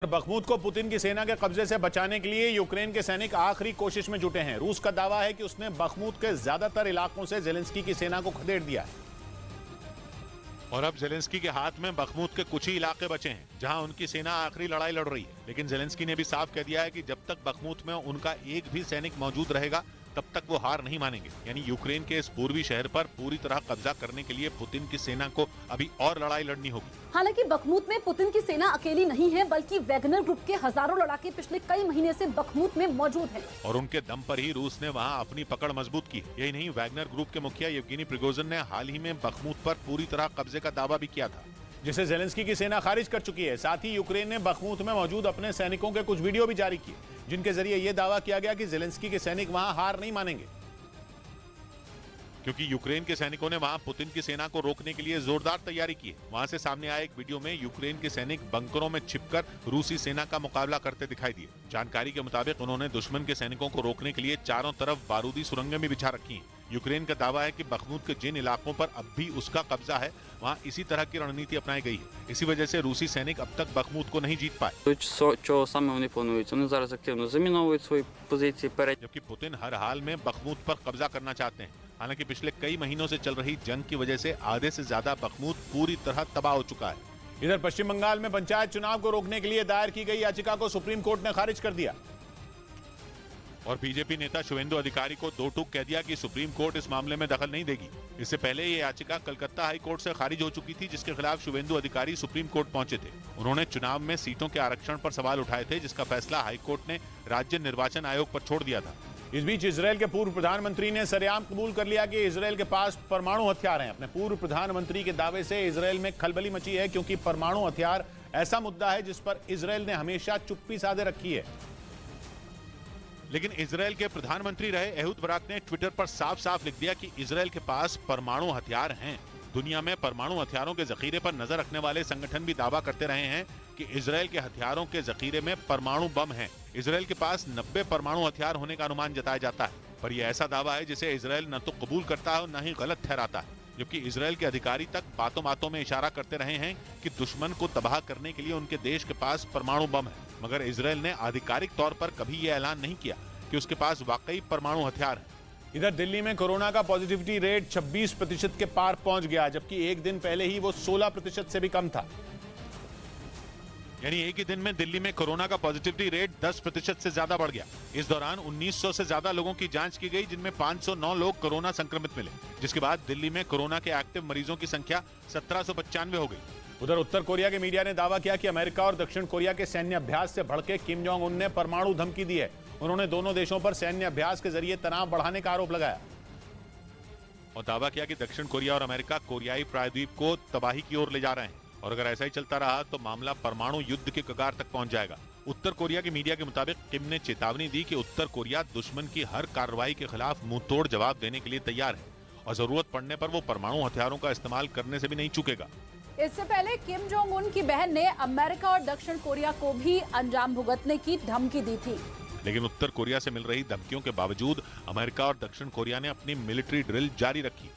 Bakhmut को Putin की सेना के कब्जे से बचाने के लिए यूक्रेन के सैनिक आखिरी कोशिश में जुटे हैं। रूस का दावा है कि उसने बखमूत के ज्यादातर इलाकों से जेलेंस्की की सेना को खदेड़ दिया है। और अब जेलेंस्की के हाथ में बखमूत के कुछ ही इलाके बचे हैं जहां उनकी सेना आखिरी लड़ाई लड़ रही है। लेकिन जेलेंस्की ने भी साफ कह दिया है कि जब तक बखमूत में उनका एक भी सैनिक मौजूद रहेगा तब तक वो हार नहीं मानेंगे। यानी यूक्रेन के इस पूर्वी शहर पर पूरी तरह कब्जा करने के लिए पुतिन की सेना को अभी और लड़ाई लड़नी होगी। हालांकि बखमूत में पुतिन की सेना अकेली नहीं है, बल्कि वैगनर ग्रुप के हजारों लड़ाके पिछले कई महीने से बखमूत में मौजूद हैं। और उनके दम पर ही रूस ने वहां अपनी पकड़ मजबूत की। यही नहीं, वैगनर ग्रुप के मुखिया येवगेनी प्रिगोजिन ने हाल ही में बखमूत पर पूरी तरह कब्जे का दावा भी किया था, जिसे जेलेंस्की की सेना खारिज कर चुकी है। साथ ही यूक्रेन ने बखमूत में मौजूद अपने सैनिकों के कुछ वीडियो भी जारी किए, जिनके जरिए यह दावा किया गया कि जेलेंस्की के सैनिक वहां हार नहीं मानेंगे, क्योंकि यूक्रेन के सैनिकों ने वहां पुतिन की सेना को रोकने के लिए जोरदार तैयारी की है। वहां से सामने आए एक वीडियो में यूक्रेन के सैनिक बंकरों में छिपकर रूसी सेना का मुकाबला करते दिखाई दिए। जानकारी के मुताबिक उन्होंने दुश्मन के सैनिकों को रोकने के लिए चारों तरफ बारूदी सुरंगें भी बिछा रखी हैं। यूक्रेन का दावा है कि बखमूत के जिन इलाकों पर अब भी उसका कब्जा है वहां इसी तरह की रणनीति अपनाई गई है। इसी वजह से रूसी सैनिक अब तक बखमूत को नहीं जीत पाए। Чого саме вони планують? Вони зараз активно заміновують свої позиції перед. जबकि पुतिन हर हाल में बखमूत पर कब्जा करना चाहते हैं। हालांकि पिछले कई महीनों से चल रही जंग की वजह से आधे से ज्यादा बखमूत पूरी तरह तबाह हो चुका है। इधर पश्चिम बंगाल में पंचायत चुनाव को रोकने के लिए दायर की गई याचिका को सुप्रीम कोर्ट ने खारिज कर दिया। और बीजेपी नेता शुवेंदु अधिकारी को दो टूक कह दिया कि सुप्रीम कोर्ट इस मामले में दखल नहीं देगी। इससे पहले ये याचिका कलकत्ता हाई कोर्ट से खारिज हो चुकी थी, जिसके खिलाफ शुवेंदु अधिकारी सुप्रीम कोर्ट पहुंचे थे। उन्होंने चुनाव में सीटों के आरक्षण पर सवाल उठाए थे, जिसका फैसला हाई कोर्ट ने राज्य निर्वाचन आयोग पर छोड़ दिया था। इस बीच इजरायल के पूर्व प्रधानमंत्री ने सरेआम कबूल कर लिया कि इजरायल के पास परमाणु हथियार हैं। अपने पूर्व प्रधानमंत्री के दावे से इजरायल में खलबली मची है, क्योंकि परमाणु हथियार ऐसा मुद्दा है जिस पर इजरायल ने हमेशा चुप्पी साधे रखी है। लेकिन इजरायल के प्रधानमंत्री रहे एहूद बराक ने ट्विटर पर साफ साफ लिख दिया कि इजरायल के पास परमाणु हथियार हैं। दुनिया में परमाणु हथियारों के जखीरे पर नजर रखने वाले संगठन भी दावा करते रहे हैं कि इजरायल के हथियारों के जखीरे में परमाणु बम हैं। इजरायल के पास 90 परमाणु हथियार होने का अनुमान जताया जाता है, पर यह ऐसा दावा है जिसे इजरायल न तो कबूल करता है और न ही गलत ठहराता है। जबकि इजरायल के अधिकारी तक बातों बातों में इशारा करते रहे हैं कि दुश्मन को तबाह करने के लिए उनके देश के पास परमाणु बम है, मगर इजरायल ने आधिकारिक तौर पर कभी यह ऐलान नहीं किया कि उसके पास वाकई परमाणु हथियार है। इधर दिल्ली में कोरोना का पॉजिटिविटी रेट 26% के पार पहुंच गया, जबकि एक दिन पहले ही वो 16% से भी कम था। यानी एक ही दिन में दिल्ली में कोरोना का पॉजिटिविटी रेट 10% से ज्यादा बढ़ गया। इस दौरान 1900 से ज्यादा लोगों की जांच की गई, जिनमें 509 लोग कोरोना संक्रमित मिले, जिसके बाद दिल्ली में कोरोना के एक्टिव मरीजों की संख्या 1795 हो गई। उधर उत्तर कोरिया के मीडिया ने दावा किया कि अमेरिका और दक्षिण कोरिया के सैन्य अभ्यास से भड़के किम जोंग उन ने परमाणु धमकी दी है। उन्होंने दोनों देशों पर सैन्य अभ्यास के जरिए तनाव बढ़ाने का आरोप लगाया और दावा किया कि दक्षिण कोरिया और अमेरिका कोरियाई प्रायद्वीप को तबाही की ओर ले जा रहे हैं, और अगर ऐसा ही चलता रहा तो मामला परमाणु युद्ध के कगार तक पहुंच जाएगा। उत्तर कोरिया की मीडिया के मुताबिक किम ने चेतावनी दी कि उत्तर कोरिया दुश्मन की हर कार्रवाई के खिलाफ मुंहतोड़ जवाब देने के लिए तैयार है और जरूरत पड़ने पर वो परमाणु हथियारों का इस्तेमाल करने से भी नहीं चूकेगा। इससे पहले किम जोंग उन की बहन ने अमेरिका और दक्षिण कोरिया को भी अंजाम भुगतने की धमकी दी थी। लेकिन उत्तर कोरिया से मिल रही धमकियों के बावजूद अमेरिका और दक्षिण कोरिया ने अपनी मिलिट्री ड्रिल जारी रखी।